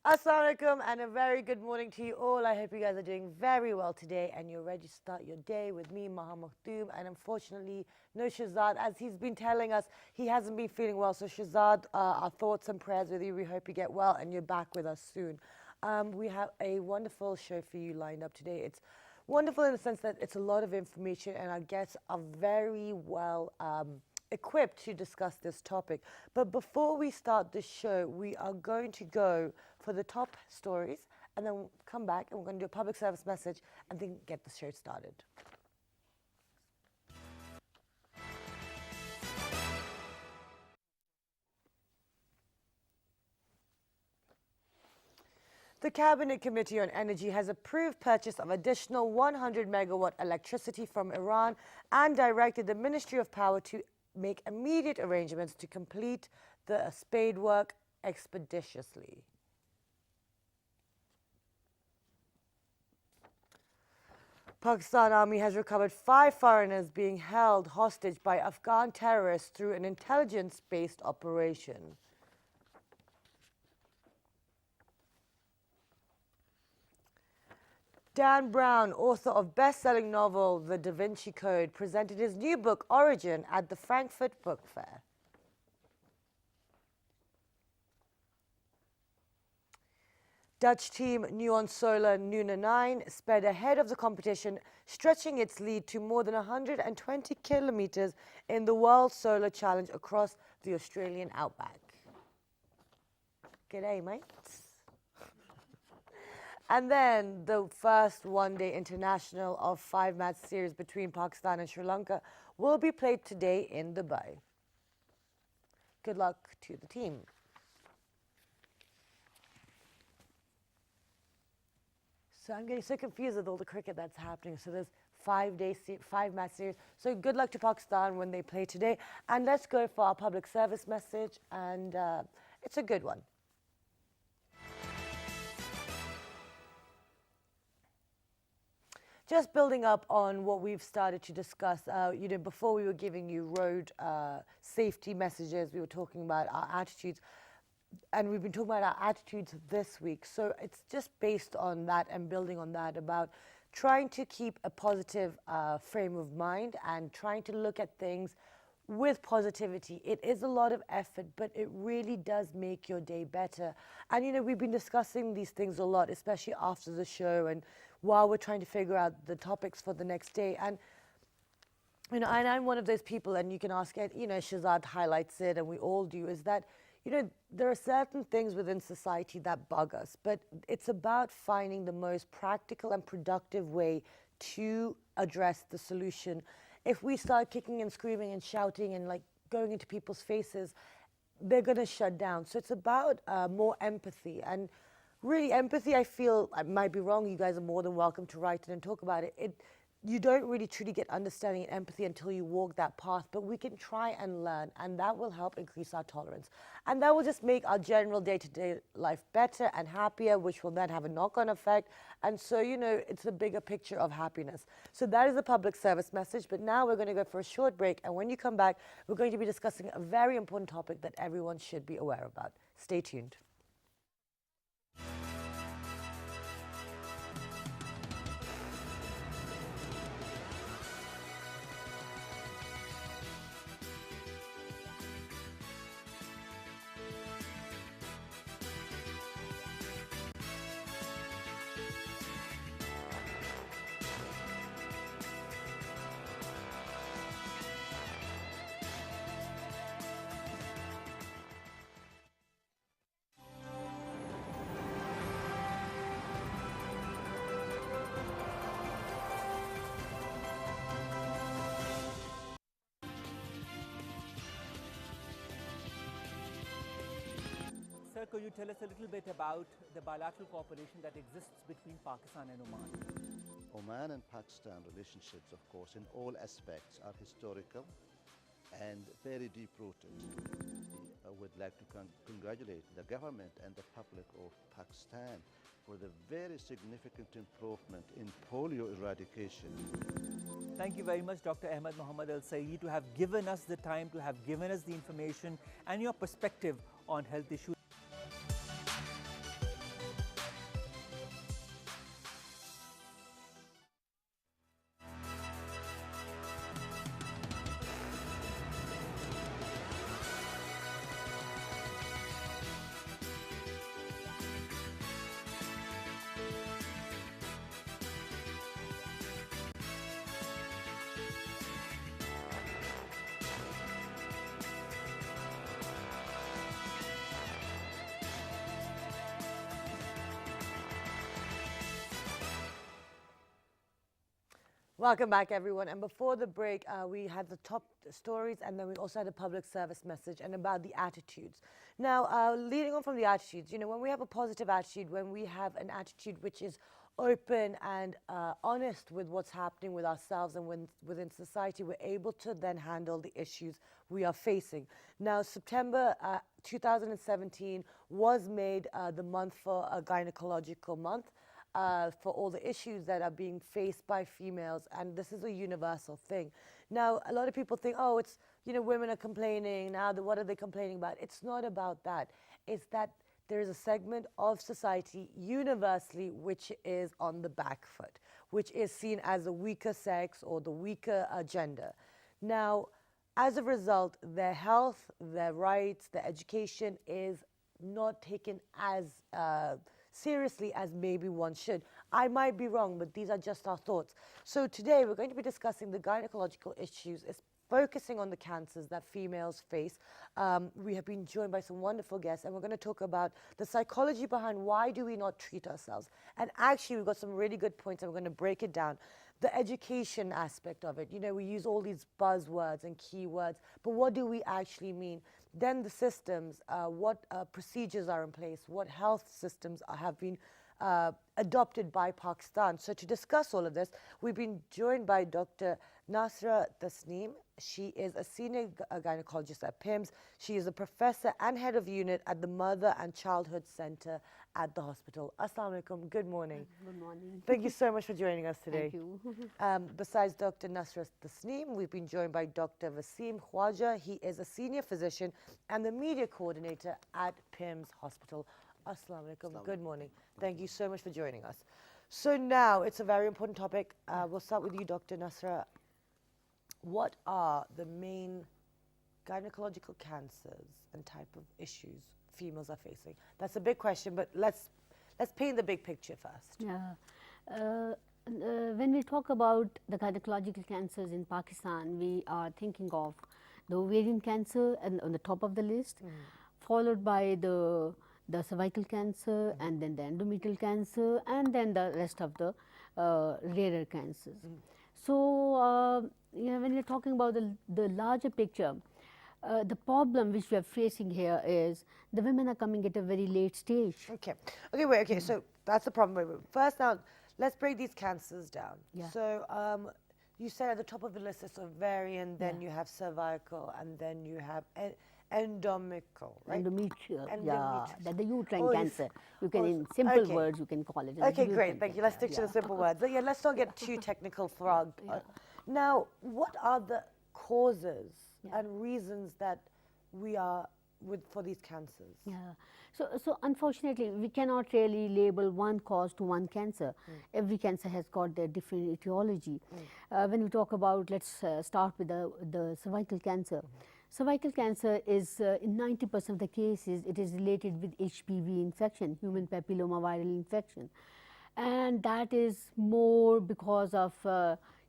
Assalamu alaikum and a very good morning to you all. I hope you guys are doing very well today and you're ready to start your day with me, Maha Makhtoom. And unfortunately, no Shazad. As he's been telling us, he hasn't been feeling well. So Shazad, our thoughts and prayers with you. We hope you get well and you're back with us soon. We have a wonderful show for you lined up today. It's wonderful in the sense that it's a lot of information and our guests are very well equipped to discuss this topic. But before we start the show, we are going to go for the top stories and then come back and we're going to do a public service message and then get the show started. The Cabinet Committee on Energy has approved purchase of additional 100 megawatt electricity from Iran and directed the Ministry of Power to make immediate arrangements to complete the spade work expeditiously. Pakistan Army has recovered 5 foreigners being held hostage by Afghan terrorists through an intelligence-based operation. Dan Brown, author of best-selling novel The Da Vinci Code, presented his new book, Origin, at the Frankfurt Book Fair. Dutch team Nuon Solar Nuna 9 sped ahead of the competition, stretching its lead to more than 120 kilometers in the World Solar Challenge across the Australian outback. G'day, mates. And then the first one-day international of 5-match series between Pakistan and Sri Lanka will be played today in Dubai. Good luck to the team. So I'm getting so confused with all the cricket that's happening. So there's 5-match series. So good luck to Pakistan when they play today. And let's go for our public service message. And it's a good one. Just building up on what we've started to discuss, before we were giving you road safety messages, we were talking about our attitudes, and we've been talking about our attitudes this week. So it's just based on that and building on that about trying to keep a positive frame of mind and trying to look at things with positivity. It is a lot of effort, but it really does make your day better. And, we've been discussing these things a lot, especially after the show and while we're trying to figure out the topics for the next day. And, and I'm one of those people, and you can ask it, Shazad highlights it, and we all do, is that, there are certain things within society that bug us, but it's about finding the most practical and productive way to address the solution. If we start kicking and screaming and shouting and going into people's faces, they're going to shut down. So it's about more empathy. And really, empathy, I feel, I might be wrong, you guys are more than welcome to write it and talk about it. You don't really truly get understanding and empathy until you walk that path, but we can try and learn, and that will help increase our tolerance. And that will just make our general day-to-day life better and happier, which will then have a knock-on effect. And so, it's a bigger picture of happiness. So that is the public service message, but now we're going to go for a short break, and when you come back, we're going to be discussing a very important topic that everyone should be aware about. Stay tuned. Sir, could you tell us a little bit about the bilateral cooperation that exists between Pakistan and Oman? Oman and Pakistan relationships, of course, in all aspects are historical and very deep-rooted. I would like to congratulate the government and the public of Pakistan for the very significant improvement in polio eradication. Thank you very much, Dr. Ahmed Mohammad Al Saeedi, to have given us the time, to have given us the information and your perspective on health issues. Welcome back, everyone. And before the break, we had the top stories, and then we also had a public service message and about the attitudes. Now, leading on from the attitudes, you know, when we have a positive attitude, when we have an attitude which is open and honest with what's happening with ourselves and within society, we're able to then handle the issues we are facing. Now, September 2017 was made the month for a gynecological month. For all the issues that are being faced by females, and this is a universal thing. Now, a lot of people think, oh, it's, you know, women are complaining now. What are they complaining about? It's not about that. It's that there is a segment of society universally which is on the back foot, which is seen as the weaker sex or the weaker gender. Now, as a result, their health, their rights, their education is not taken as seriously as maybe one should. I might be wrong, but these are just our thoughts. So today we're going to be discussing the gynecological issues, focusing on the cancers that females face. We have been joined by some wonderful guests, and we're going to talk about the psychology behind why do we not treat ourselves. And actually, we've got some really good points, and we're going to break it down. The education aspect of it. You know, we use all these buzzwords and keywords, but what do we actually mean? Then the systems, what procedures are in place, what health systems have been adopted by Pakistan. So to discuss all of this, we've been joined by Dr. Nasra Tasneem. She is a senior gynecologist at PIMS. She is a professor and head of unit at the Mother and Childhood Center at the hospital. Assalamu alaikum. Good morning. Good morning. Thank you so much for joining us today. Thank you. Besides Dr. Nasra Tasneem, we've been joined by Dr. Wasim Khwaja. He is a senior physician and the media coordinator at PIMS Hospital. Assalamu alaikum. Good morning. Thank you so much for joining us. So now it's a very important topic. We'll start with you, Dr. Nasra. What are the main gynecological cancers and type of issues females are facing? That's a big question, but let's paint the big picture first. Yeah. When we talk about the gynecological cancers in Pakistan, we are thinking of the ovarian cancer and on the top of the list, followed by the cervical cancer, and then the endometrial cancer, and then the rest of the rarer cancers. So, you know, when we are talking about the larger picture, the problem which we are facing here is the women are coming at a very late stage. Okay. Okay, wait, okay, so that's the problem. Wait. First now, let's break these cancers down. Yeah. So you said at the top of the list is ovarian, then you have cervical, and then you have endometrial, right? Endometrial, yeah, that's the uterine Oh, cancer. You can, in simple okay. words, you can call it. Okay, great, thank you. Let's stick to the simple words. Yeah, let's not get too technical for our... Now, what are the causes and reasons that we are for these cancers? Yeah. So unfortunately, we cannot really label one cause to one cancer. Every cancer has got their different etiology. When we talk about, let's start with the cervical cancer. Cervical cancer is, in 90% of the cases, it is related with HPV infection, human papilloma viral infection. And that is more because of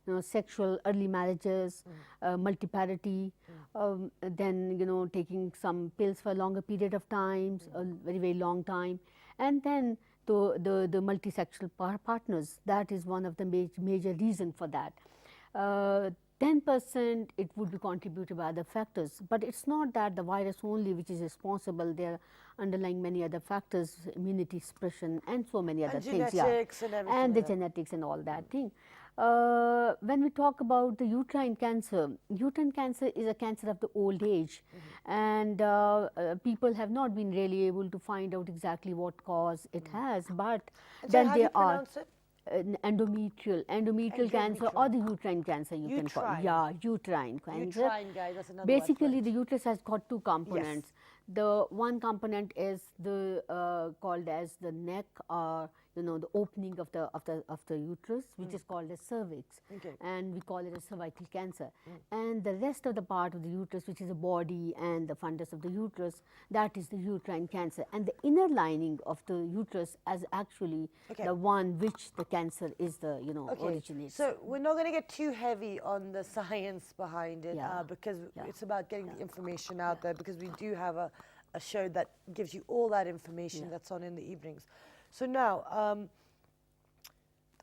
you know, sexual early marriages, multiparity, then, you know, taking some pills for a longer period of time, a very, very long time, and then the multisexual partners. That is one of the major reason for that. 10% it would be contributed by other factors, but it's not that the virus only which is responsible. There are underlying many other factors, immunity suppression, and so many other things. Genetics and everything. And the genetics and all that thing. When we talk about the uterine cancer is a cancer of the old age, and people have not been really able to find out exactly what cause it has, but then there are endometrial cancer or the uterine cancer, you can call it. Yeah, uterine cancer. Uterine, guys, that's another Basically, word. the uterus has got two components. The one component is the called as the neck, or you know, the opening of the uterus, which is called as cervix, and we call it a cervical cancer. And the rest of the part of the uterus, which is the body and the fundus of the uterus, that is the uterine cancer. And the inner lining of the uterus is actually the one which the cancer is the, you know, originates. So we're not going to get too heavy on the science behind it, because it's about getting the information out there, because we do have a show that gives you all that information that's on in the evenings. So now,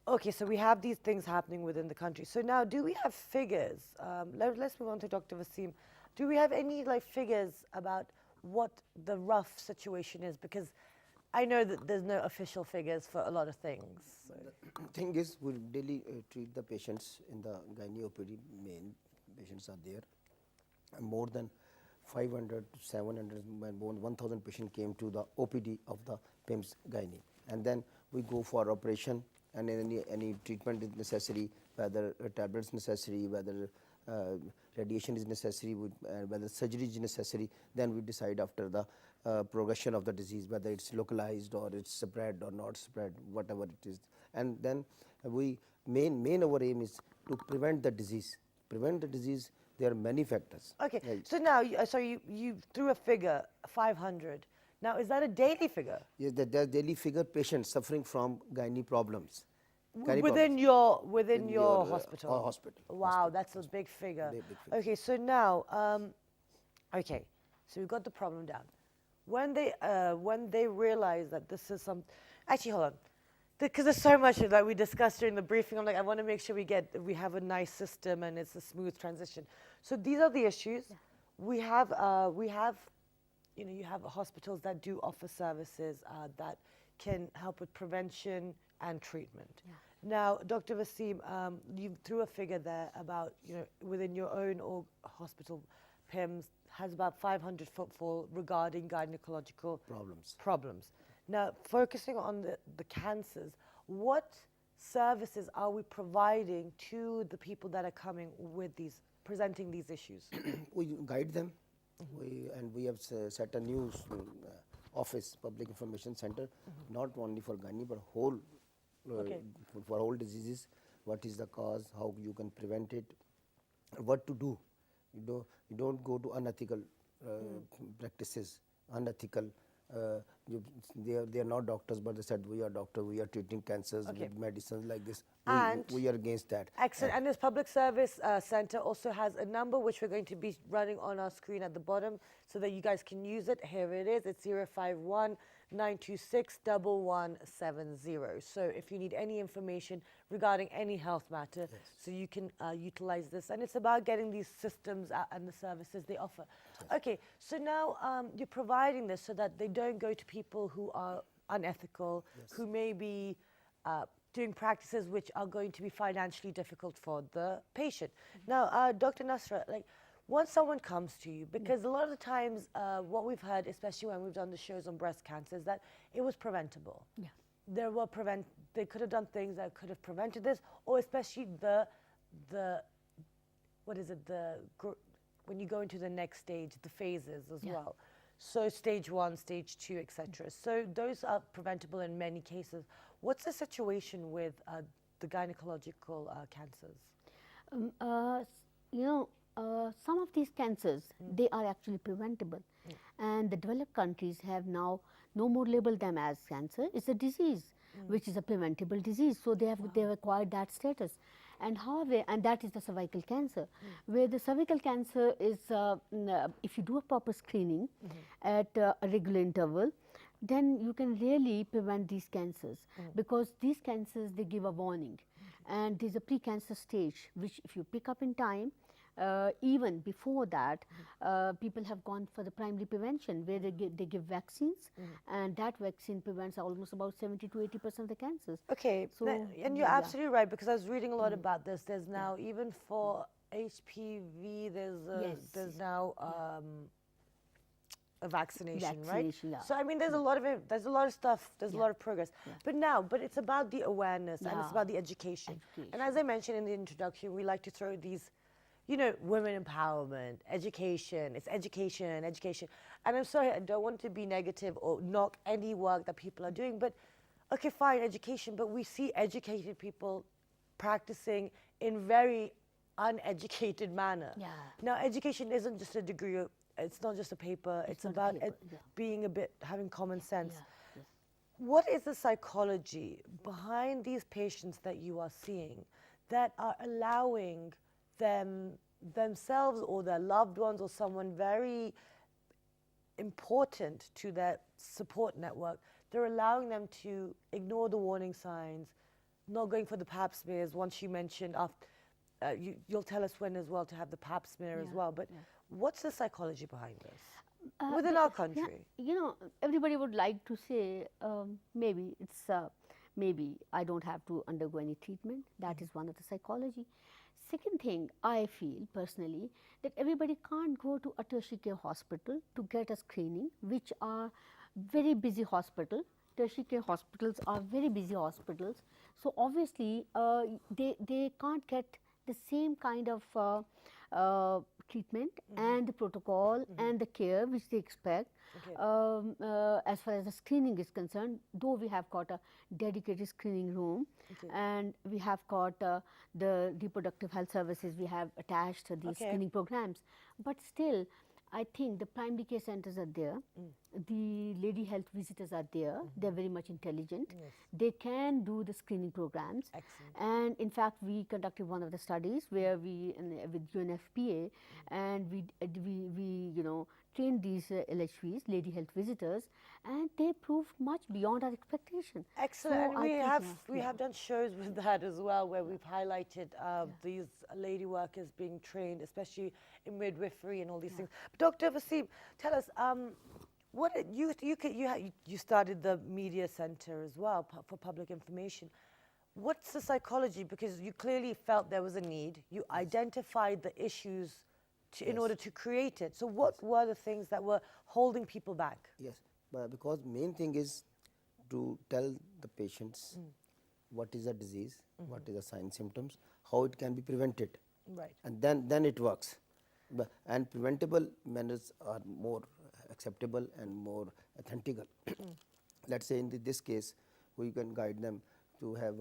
Okay, so we have these things happening within the country. So now, do we have figures? Let's move on to Dr. Wasim. Do we have any like figures about what the rough situation is? Because I know that there's no official figures for a lot of things. So. Thing is, we daily treat the patients in the gynae OPD. Main patients are there. And more than 500 to 700, more than 1,000 patients came to the OPD of the PIMS gynae, and then we go for operation, and any treatment is necessary, whether tablets necessary, whether radiation is necessary, whether surgery is necessary. Then we decide after the progression of the disease, whether it's localized or it's spread or not spread, whatever it is. And then we main our aim is to prevent the disease. Prevent the disease. There are many factors. Okay, Right. so now, so you threw a figure, 500. Now, is that a daily figure? Yes, there are daily figure patients suffering from gynae problems. Gynae Within problems. within In your your, hospital? hospital. Wow, Hospital. that's a big figure. Big figure. Okay, so now, okay, so we've got the problem down. When they realize that this is actually, hold on, because there's so much that we discussed during the briefing. I'm like, I want to make sure we have a nice system and it's a smooth transition. So these are the issues. Yeah. We have, you have hospitals that do offer services that can help with prevention and treatment. Yeah. Now, Dr. Wasim, you threw a figure there about, within your own hospital, PIMS has about 500 footfall regarding gynecological problems. Now, focusing on the cancers, what services are we providing to the people that are coming with presenting these issues? We guide them. We have set a new office, public information center, not only for gynae but whole for all diseases. What is the cause? How you can prevent it? What to do? You don't go to unethical practices. Unethical. They are not doctors, but they said we are doctor. We are treating cancers with medicines like this. We are against that. Excellent. And this public service center also has a number which we're going to be running on our screen at the bottom so that you guys can use it. Here it is. It's 051-926-1170. So if you need any information regarding any health matter, so you can utilize this. And it's about getting these systems and the services they offer. Yes. Okay, so now you're providing this so that they don't go to people who are unethical, who may be doing practices which are going to be financially difficult for the patient. Now, Dr. Nasra, once someone comes to you, because a lot of the times what we've heard, especially when we've done the shows on breast cancer, is that it was preventable. Yeah. They could have done things that could have prevented this, or especially when you go into the next stage, the phases as well. So stage 1, stage 2, etc. So those are preventable in many cases. What's the situation with the gynecological cancers? Some of these cancers, they are actually preventable. And the developed countries have now no more labeled them as cancer. It's a disease, which is a preventable disease. So they have acquired that status. And and that is the cervical cancer, where the cervical cancer is, if you do a proper screening at a regular interval, then you can really prevent these cancers, because these cancers, they give a warning. And there's a pre-cancer stage, which if you pick up in time, even before that, people have gone for the primary prevention, where they give vaccines, and that vaccine prevents almost about 70 to 80% of the cancers. Okay, so, and you're absolutely right, because I was reading a lot about this. There's now, even for HPV, there's now a vaccination, right? Yeah. So I mean, there's a lot of stuff, there's a lot of progress. But it's about the awareness and it's about the education. And as I mentioned in the introduction, we like to throw these, women empowerment, education. It's education. And I'm sorry, I don't want to be negative or knock any work that people are doing, but okay, fine, education, but we see educated people practicing in very uneducated manner. Yeah. Now, education isn't just a degree, it's not just a paper, it's about having common sense. Yeah. What is the psychology behind these patients that you are seeing that are allowing themselves or their loved ones or someone very important to their support network, they're allowing them to ignore the warning signs, not going for the pap smears, once you mentioned after, you'll tell us when as well to have the pap smear as well, but what's the psychology behind this within our country? Yeah, you know, everybody would like to say maybe it's maybe I don't have to undergo any treatment. That is one of the psychology. Second thing, I feel personally that everybody can't go to a tertiary care hospital to get a screening, which are very busy hospital. Tertiary care hospitals are very busy hospitals. So obviously, they can't get the same kind of treatment and the protocol and the care which they expect. As far as the screening is concerned, though we have got a dedicated screening room and we have got the reproductive health services, we have attached these screening programs, but still I think the primary care centers are there, the lady health visitors are there, they are very much intelligent, they can do the screening programs. And in fact, we conducted one of the studies where we with UNFPA and we you know trained these LHVs, lady health visitors, and they proved much beyond our expectation. Excellent. So And we have done shows with that as well, where we've highlighted these lady workers being trained, especially in midwifery and all these things. But Dr. Vaseem, tell us, what you started the media center as well for public information. What's the psychology? Because you clearly felt there was a need. You identified the issues in order to create it. So what were the things that were holding people back? Yes, but because main thing is to tell the patients what is the disease, what is the sign symptoms, how it can be prevented, Right. and then it works. And preventable manners are more acceptable and more authentical. Let's say in this case, we can guide them to have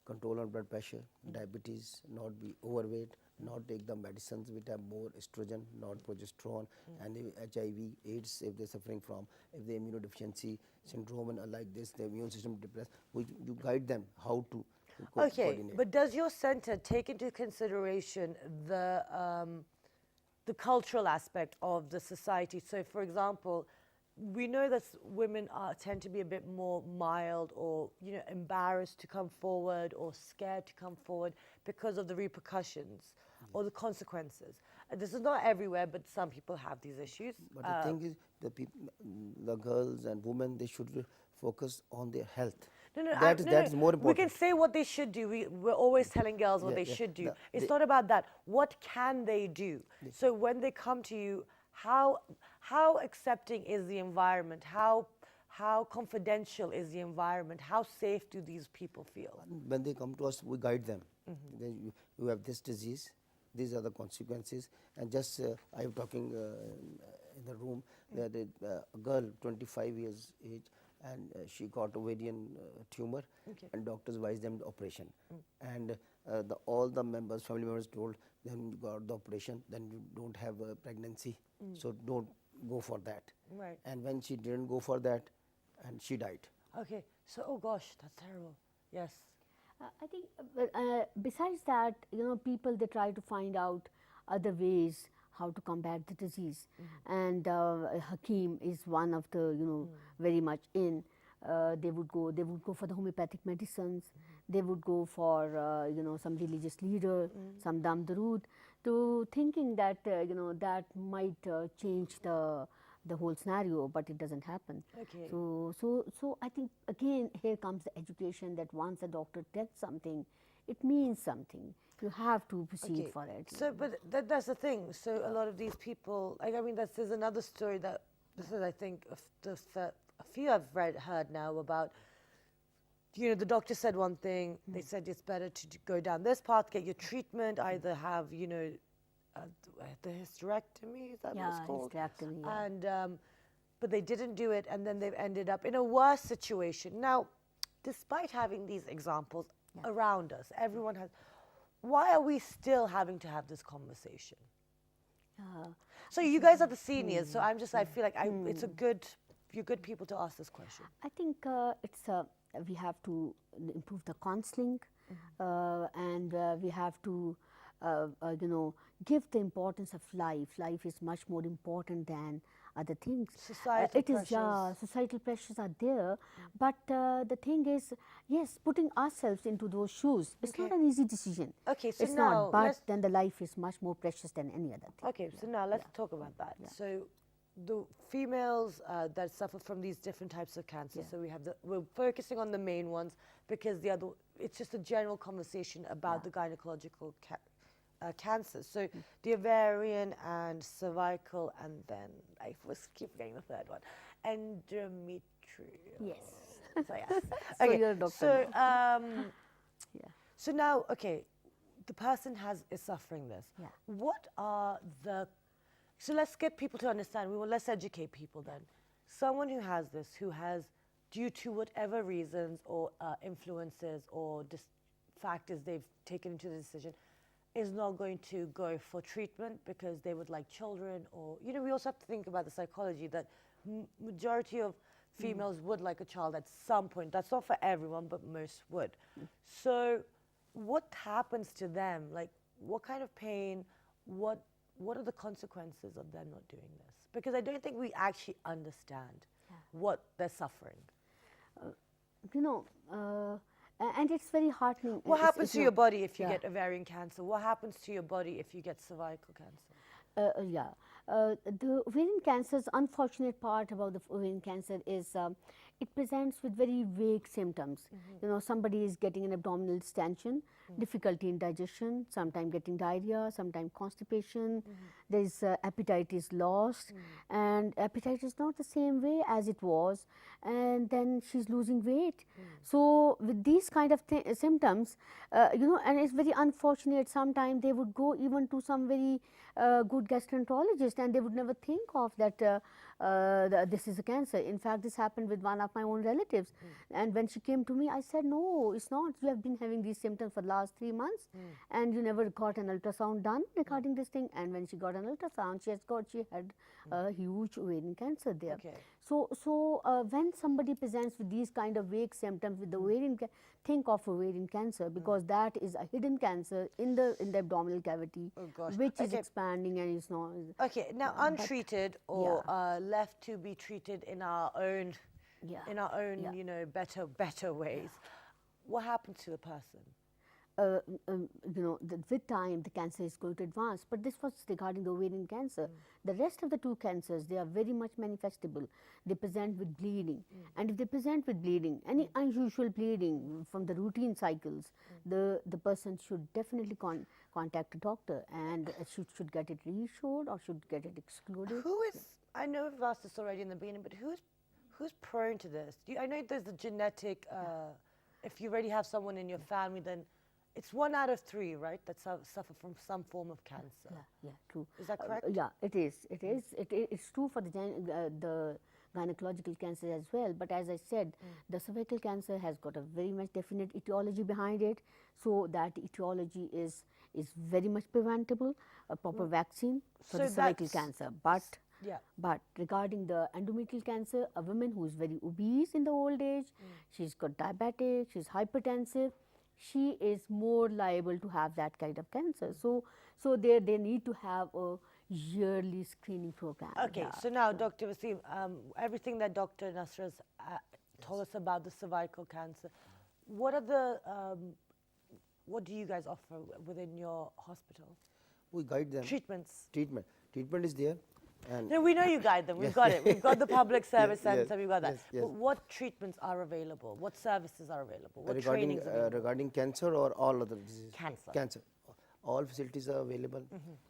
control on blood pressure, diabetes, not be overweight, not take the medicines which have more estrogen, not progesterone, and HIV, AIDS, if they're suffering from, if they immunodeficiency syndrome and like this, the immune system depressed, you guide them how to coordinate. But does your center take into consideration the cultural aspect of the society? So, for example, we know that women tend to be a bit more mild or, embarrassed to come forward or scared to come forward because of the repercussions or the consequences. This is not everywhere, but some people have these issues. But the thing is, the girls and women, they should focus on their health. That is more important. We can say what they should do. We're always telling girls what they should do. It's not about that. What can they do? So when they come to you, how accepting is the environment? How confidential is the environment? How safe do these people feel? When they come to us, we guide them. You have this disease, these are the consequences. And just I was talking in the room that a girl, 25 years age, and she got ovarian tumor, and doctors advised them the operation. And all the members, family members told them, you got the operation, then you don't have a pregnancy, so don't go for that. Right. And when she didn't go for that, and she died. Okay. So, oh gosh, that's terrible. Yes. I think besides that, people, they try to find out other ways how to combat the disease. And Hakim is one of the, very much in. They would go for the homeopathic medicines. They would go for, some religious leader, some Dam Darud, to thinking that, that might change the whole scenario, but it doesn't happen. Okay. So I think again here comes the education that once a doctor tells something, it means something. You have to proceed for it. So, but that's the thing. So a lot of these people, there's another story that this is, I think, a few I've heard now about. The doctor said one thing. They said it's better to go down this path, get your treatment, either have the hysterectomy, is that what it's called? Hysterectomy, yeah. And but they didn't do it, and then they've ended up in a worse situation. Now, despite having these examples around us, everyone has. Why are we still having to have this conversation? So you guys are the seniors, so I feel like you're good people to ask this question. I think we have to improve the counseling, and we have to, give the importance of life. Life is much more important than other things. Societal It is, yeah, pressures. societal pressures are there, but the thing is, yes, putting ourselves into those shoes, it's not Okay. an easy decision. Okay, so It's now not, but let's then the life is much more precious than any other thing. Okay, so now let's talk about that. So the females that suffer from these different types of cancer, so we're focusing on the main ones because the other, it's just a general conversation about the gynecological cancers. So the ovarian and cervical, and then I was keep forgetting the third one, endometrial. Yes. So yes. So Okay. you're a doctor So Yeah. so now, okay, the person is suffering this. Yeah. What are the, so let's get people to understand, let's educate people then. Someone who has this, who has, due to whatever reasons or influences or factors they've taken into the decision, is not going to go for treatment because they would like children, or, you know, we also have to think about the psychology that majority of females would like a child at some point. That's not for everyone, but most would. So what happens to them? Like, what kind of pain, what are the consequences of them not doing this? Because I don't think we actually understand what they're suffering. You know, and it's very heartening. What happens to your body if you yeah. get ovarian cancer? What happens to your body if you get cervical cancer? Yeah. The ovarian cancer's unfortunate part about the ovarian cancer is it presents with very vague symptoms. You know, somebody is getting an abdominal distension, difficulty in digestion, sometimes getting diarrhea, sometimes constipation. There is appetite is lost, and appetite is not the same way as it was, and then she's losing weight. So with these kind of symptoms, you know, and it's very unfortunate. Sometimes they would go even to some very good gastroenterologist, and they would never think of that this is a cancer. In fact, this happened with one of my own relatives, and when she came to me, I said, no, it's not. You have been having these symptoms for the last 3 months, and you never got an ultrasound done regarding this thing. And when she got an ultrasound, she had a huge ovarian cancer there. Okay. So when somebody presents with these kind of vague symptoms with the ovarian, think of ovarian cancer, because that is a hidden cancer in the abdominal cavity, which is expanding and is not. Okay, now untreated or left to be treated in our own, you know, better ways. What happens to the person? You know, with time the cancer is going to advance, but this was regarding the ovarian cancer. The rest of the two cancers, they are very much manifestable. They present with bleeding, and if they present with bleeding, any unusual bleeding from the routine cycles, the person should definitely contact a doctor, and should get it reassured or should get it excluded. Who is, I know we've asked this already in the beginning, but who's prone to this? I know there's the genetic, if you already have someone in your family, then it's 1 out of 3, right, that suffer from some form of cancer. Yeah, true. Is that correct? Yeah, it is. It's true for the gynecological cancer as well. But as I said, the cervical cancer has got a very much definite etiology behind it. So that etiology is very much preventable. A proper vaccine for So the cervical that's- cancer. But regarding the endometrial cancer, a woman who is very obese in the old age, she's got diabetic, she's hypertensive, she is more liable to have that kind of cancer. So they need to have a yearly screening program. Okay, so now, Dr. Wasim, everything that Dr. Nasra's told us about the cervical cancer, what do you guys offer within your hospital? We guide them. Treatments. Treatment is there. And No, we know you guide them. We've got it. We've got the public service yes, center. We've got that. yes. But what treatments are available? What services are available? What trainings are available? regarding cancer or all other diseases? Cancer. All facilities are available.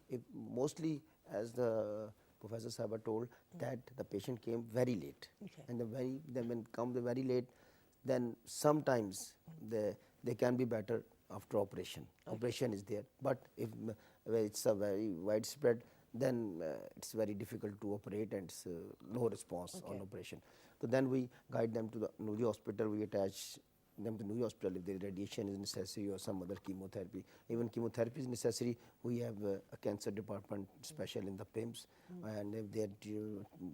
If mostly, as the Professor Sahaba told, that the patient came very late. Okay. And then when come the very late, then sometimes they can be better after operation. Operation is there. But if it's a very widespread, then it's very difficult to operate, and it's low response on operation. So then we guide them to the Noori hospital. We attach them to Noori hospital if the radiation is necessary or some other chemotherapy. Even chemotherapy is necessary. We have a cancer department special in the PIMS, and if they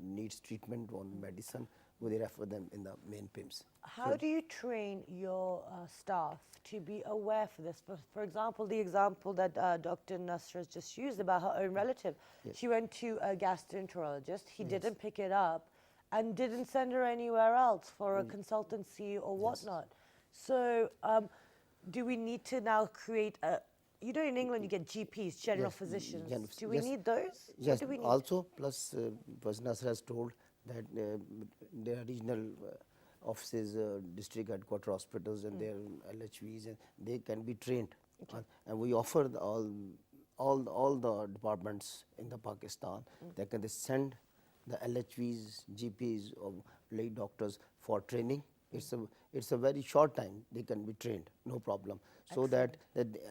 needs treatment on medicine, we refer them in the main PIMS. How do you train your staff to be aware for this? For example, the example that Dr. Nasra has just used about her own relative. She went to a gastroenterologist, he didn't pick it up and didn't send her anywhere else for a consultancy or whatnot. So do we need to now create a, you know, in England you get GPs, general physicians. Do we need those? Yes, What do we need? also plus Professor Nasser has told that there are regional offices, district headquarter hospitals and their LHVs, and they can be trained. And we offer all the departments in the Pakistan, they can send the LHVs, GPs or lay doctors for training. It's a very short time they can be trained, no problem. So that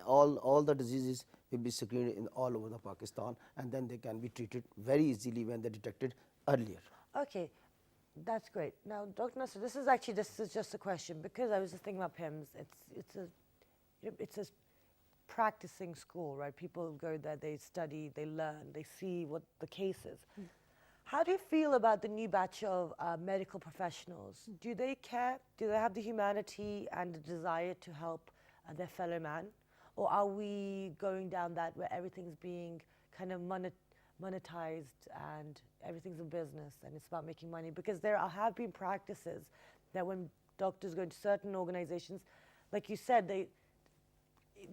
all the diseases will be screened in all over the Pakistan, and then they can be treated very easily when they're detected earlier. Okay, that's great. Now, Dr. Nasser, this is just a question because I was just thinking about PIMS. It's a practicing school, right? People go there, they study, they learn, they see what the case is. How do you feel about the new batch of medical professionals? Do they care? Do they have the humanity and the desire to help their fellow man? Or are we going down that where everything's being kind of monetized and everything's a business and it's about making money? Because there have been practices that when doctors go into certain organizations, like you said,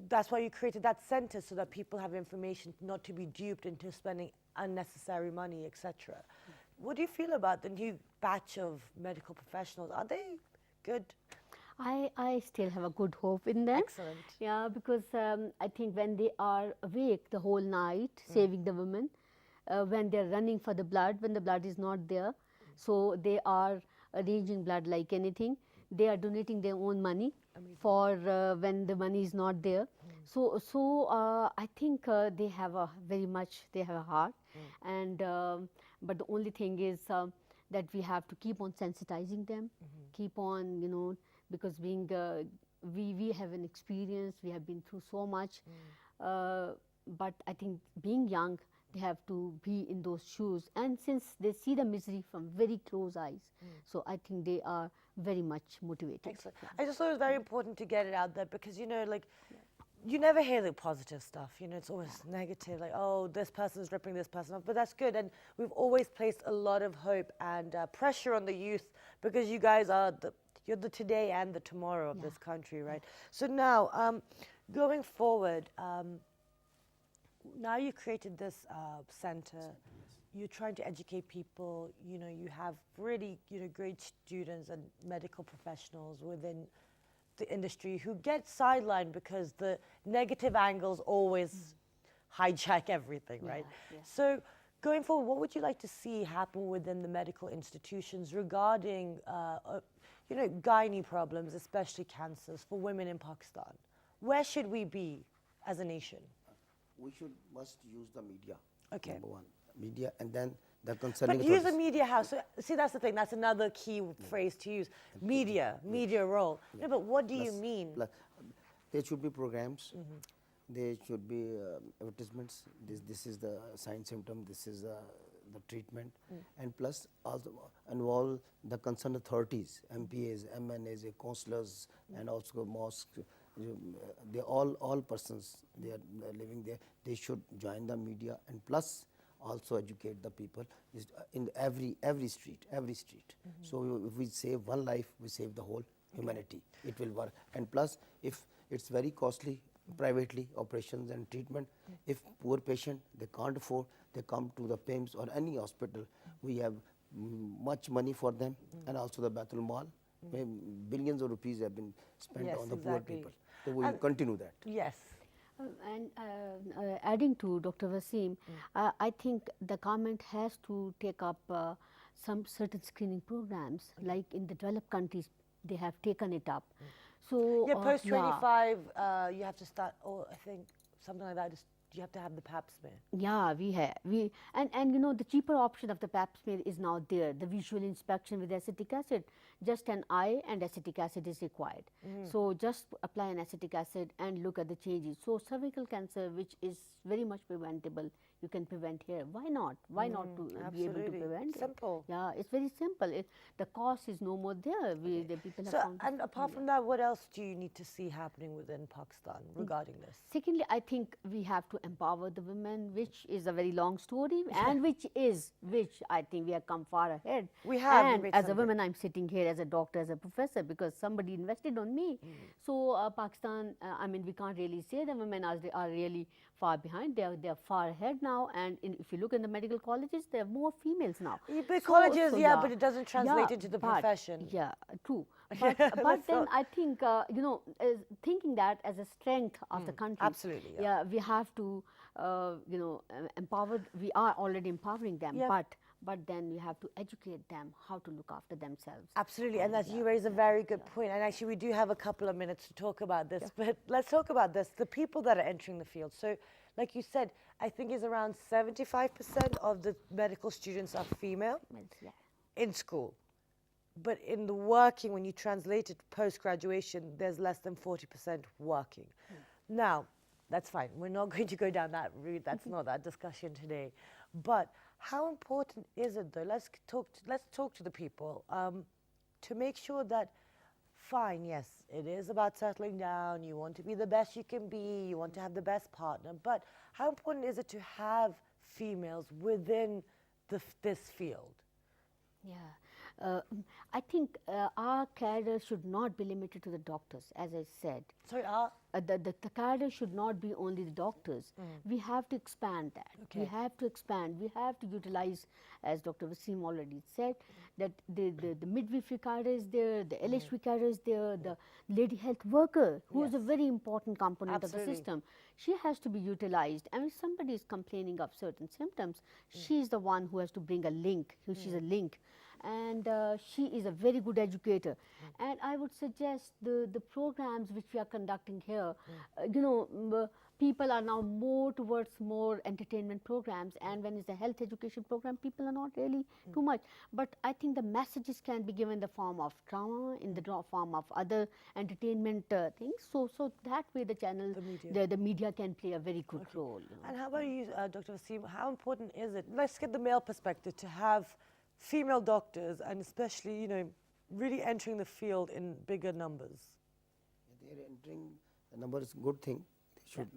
that's why you created that center, so that people have information not to be duped into spending unnecessary money, etc. What do you feel about the new batch of medical professionals? Are they good? I still have a good hope in them. Excellent. Yeah, because I think when they are awake the whole night, saving the women, when they're running for the blood, when the blood is not there, so they are arranging blood like anything. They are donating their own money for when the money is not there. So I think they have a they have a heart, and but the only thing is that we have to keep on sensitizing them, keep on, because being we have an experience, we have been through so much, but I think being young, they have to be in those shoes, and since they see the misery from very close eyes, so I think they are very much motivated. Excellent. I just thought it was very important to get it out there because, you never hear the positive stuff, it's always negative, like, oh, this person's ripping this person off, but that's good. And we've always placed a lot of hope and pressure on the youth because you guys are you're the today and the tomorrow of this country, right? So now, going forward, now you created this center, you're trying to educate people, you have really, great students and medical professionals within the industry who get sidelined because the negative angles always hijack everything, right? Yeah. So going forward, what would you like to see happen within the medical institutions regarding, gynae problems, especially cancers for women in Pakistan? Where should we be as a nation? We must use the media. Okay. Number one, media, and then the concerning But use the authorities. media house. So, see, that's the thing. That's another key phrase to use. Media role. No, but what do you mean? There should be programs. There should be advertisements. This is the sign symptom. This is the treatment, and plus also involve the concerned authorities, MPAs, MNAs, councillors, and also mosques. They all persons they are living there. They should join the media, and plus also educate the people in every street. So if we save one life, we save the whole humanity. It will work. And plus, if it's very costly, privately operations and treatment, if poor patient they can't afford, they come to the PIMS or any hospital. We have much money for them, and also the Baitul Mal. Billions of rupees have been spent Yes, on the poor exactly. people. So we will continue that. Yes. And adding to Dr. Wasim, I think the government has to take up some certain screening programs, like in the developed countries, they have taken it up. So Yeah, post 25, you have to start, I think something like that. You have to have the pap smear. Yeah, and the cheaper option of the pap smear is now there. The visual inspection with acetic acid, just an eye and acetic acid is required. So just apply an acetic acid and look at the changes. So cervical cancer, which is very much preventable, you can prevent hair. Why not? Why not to be able to absolutely. prevent Simple. it? Yeah, it's very simple. The cost is no more there. The people have So, found. and apart from that, what else do you need to see happening within Pakistan regarding this? Secondly, I think we have to empower the women, which is a very long story, and which I think we have come far ahead. We have, we And made as a some woman, I'm sitting here as a doctor, as a professor, because somebody invested on me. So Pakistan, I mean, we can't really say the women are really far behind. They are far ahead now, and if you look in the medical colleges, there are more females now. But colleges, yeah, but it doesn't translate into the but- profession. Yeah, true. But then I think thinking that as a strength of the country. Absolutely, yeah. Yeah, we have to empower. We are already empowering them, Yeah. but then we have to educate them how to look after themselves. Absolutely, and that you raise a very good point. And actually, we do have a couple of minutes to talk about this, but let's talk about this. The people that are entering the field. So, like you said, I think is around 75% of the medical students are female Yeah. in school. But in the working, when you translate it post-graduation, there's less than 40% working. Now, that's fine. We're not going to go down that route. That's not that discussion today. But how important is it, though? Let's talk to the people to make sure that, fine, yes, it is about settling down. You want to be the best you can be. You want to have the best partner. But how important is it to have females within this field? Yeah. I think our career should not be limited to the doctors, as I said. Sorry, The career should not be only the doctors. We have to expand that. We Okay. have to expand. We have to utilize, as Dr. Wasim already said, that the midwifery career is there, the LHV career is there, the lady health worker, who is a very important component of the Absolutely. system. She has to be utilized. And if somebody is complaining of certain symptoms, she is the one who has to bring a link. She's a link. And she is a very good educator. And I would suggest the programs which we are conducting here, people are now more towards more entertainment programs, and when it's a health education program, people are not really too much. But I think the messages can be given in the form of drama, in the form of other entertainment things. So that way the channel, the media can play a very good role. And how about you, Dr. Wasim? How important is it? Let's get the male perspective to have female doctors, and especially, really entering the field in bigger numbers. They're entering the number is a good thing. They should.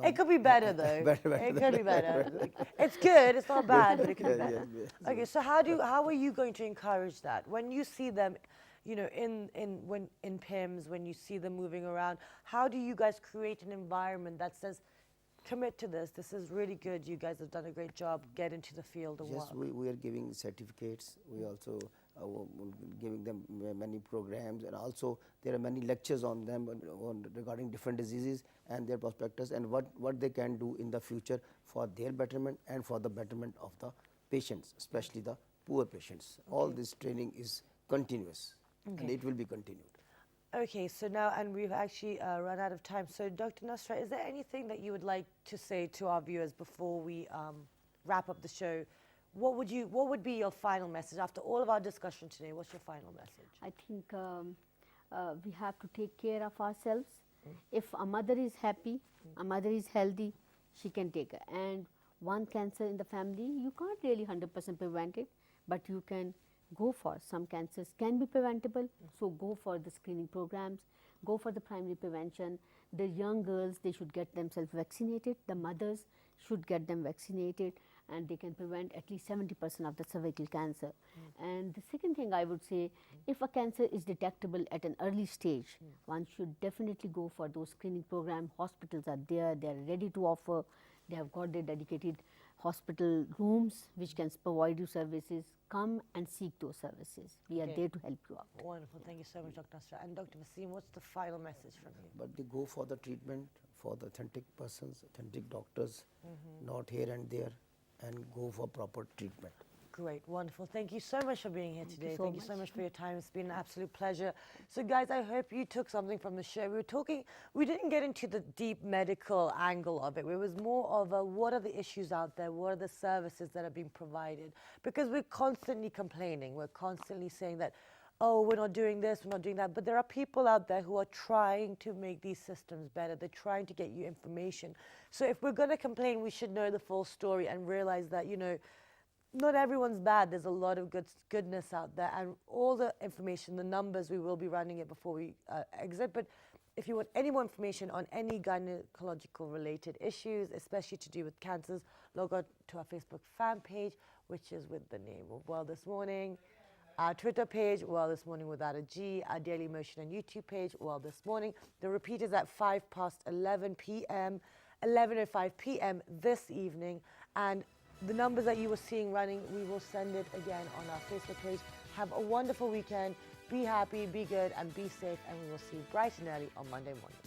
It could be better, though. Better It could be better. It's good. It's not bad, but it could be better. Okay, so how are you going to encourage that when you see them, in PIMS, when you see them moving around? How do you guys create an environment that says, commit to this. This is really good. You guys have done a great job. Get into the field and Yes, work. we are giving certificates. We also giving them many programs, and also there are many lectures on them on regarding different diseases and their prospectus and what they can do in the future for their betterment and for the betterment of the patients, especially the poor patients. All this training is continuous, and it will be continued. Okay, so now, and we've actually run out of time. So, Dr. Nasra, is there anything that you would like to say to our viewers before we wrap up the show? What would be your final message after all of our discussion today? What's your final message? I think we have to take care of ourselves. If a mother is happy, a mother is healthy, she can take it. And one cancer in the family, you can't really 100% prevent it, but you can go for. Some cancers can be preventable, so go for the screening programs, go for the primary prevention. The young girls, they should get themselves vaccinated. The mothers should get them vaccinated, and they can prevent at least 70% of the cervical cancer. And the second thing I would say, if a cancer is detectable at an early stage, one should definitely go for those screening programs. Hospitals are there, they are ready to offer. They have got their dedicated hospital rooms which can provide you services. Come and seek those services. We are there to help you out. Wonderful. Thank you so much, Dr. Nasra. And Dr. Wasim, what's the final message from you? But they go for the treatment for the authentic persons, authentic doctors, not here and there, and go for proper treatment. Great, wonderful. Thank you so much for being here today. so Thank you so much. much for your time. It's been an absolute pleasure. So, guys, I hope you took something from the show. We didn't get into the deep medical angle of it. It was more of a, what are the issues out there? What are the services that are being provided? Because we're constantly complaining. We're constantly saying that, oh, we're not doing this, we're not doing that. But there are people out there who are trying to make these systems better. They're trying to get you information. So if we're going to complain, we should know the full story and realize that, you know, not everyone's bad. There's a lot of goodness out there, and all the information, the numbers, we will be running it before we exit. But if you want any more information on any gynecological related issues, especially to do with cancers, log on to our Facebook fan page, which is with the name of Well This Morning. Our Twitter page, Well This Morning without a G. Our Daily Motion and YouTube page, Well This Morning. The repeat is at 11 p.m., 11:05 p.m. this evening. And the numbers that you were seeing running, we will send it again on our Facebook page. Have a wonderful weekend. Be happy, be good, and be safe. And we will see you bright and early on Monday morning.